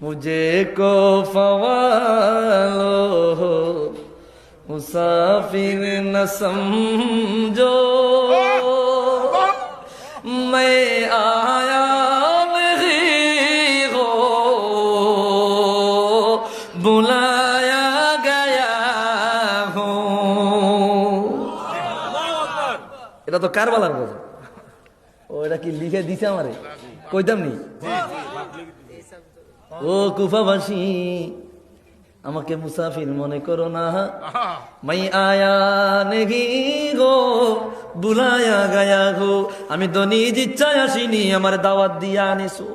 मुझे को फवालो मुसाफिर न समझो मैं आया नहीं हो बुलाया गया हो। এটা তো কারবালার গজল। ও এটা কি লিখে দিছে আমারে কইতাম নি। ও কুফাবাসী আমাকে মুসাফির মনে করো না, মাই আয়া নেহি গো বুলায়া গায়া গো। আমি তো নিজ ইচ্ছায় আসিনি, আমার দাওয়াত দিয়া আনিছো।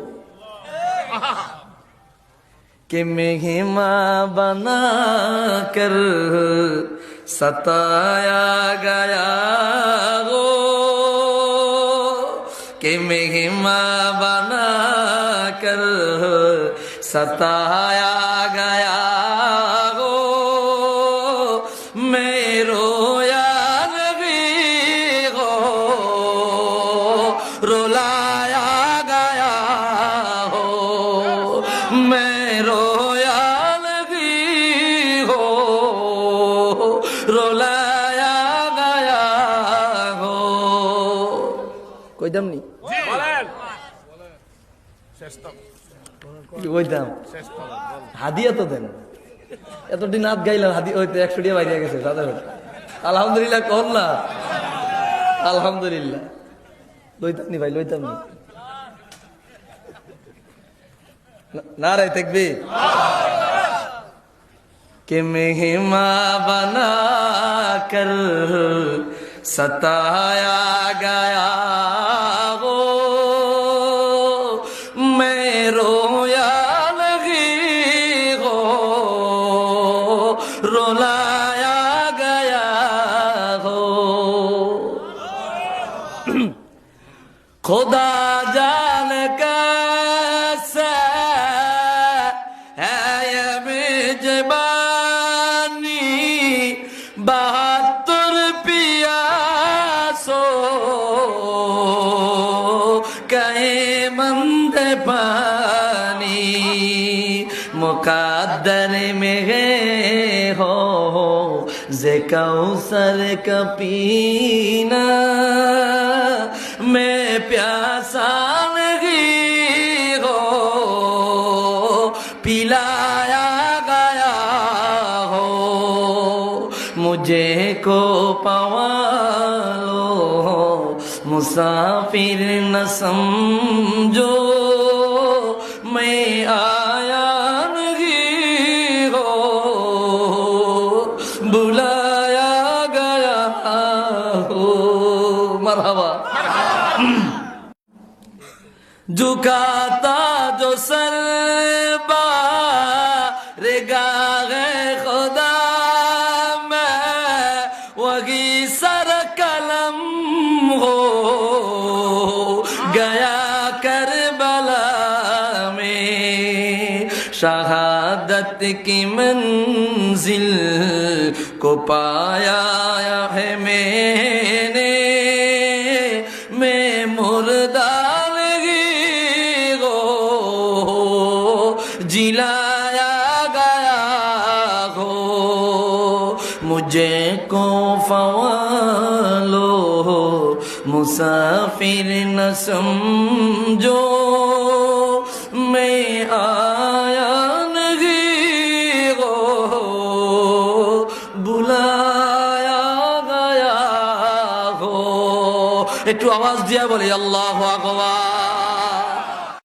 কে মেঘমা বানা কর সতায়া গায়া গো, কে মেঘমা বানা কর सताया गया हो। मैं रोया नबी हो रुलाया गया हो। मैं रोया नबी हो रुलाया गया हो। कोई दम नहीं কইতাম হাদিয়া তো দেন। এতদিন নাচ গাইলাম হাদি হইতে 100 টাকা বাইরে গেছে দাদা। আলহামদুলিল্লাহ কর না, আলহামদুলিল্লাহ। লইতাম নি ভাই, লইতাম নি। নারায়ে তাকবীর। কে মেহমা বানা কর সতায়া গয়া গো, मैं रोया नहीं हो रुलाया गया हो। खुदा जान कैसे है ये मेजबानी 72 पियासो कहे मंद पानी मुकद्दर में हो जे कौसर का पीना। मैं प्यासा नहीं हो पिलाया गया हो। मुझे को पवालो मुसाफिर न समझो मैं आया नहीं हो बुलाया गया हो। मरहबा। झुकाता जो सर बारगाहे खुदा में वही सर कलम हो गया करबला में। शहादत की मंजिल को पाया है मैंने, मैं मुर्दा नहीं हो जिलाया गया हो। मुझे को फवालो मुसाफिर न समझो मैं आया नहीं हो बुलाया गया हो। একটু আওয়াজ দিয়া বলি আল্লাহু আকবার।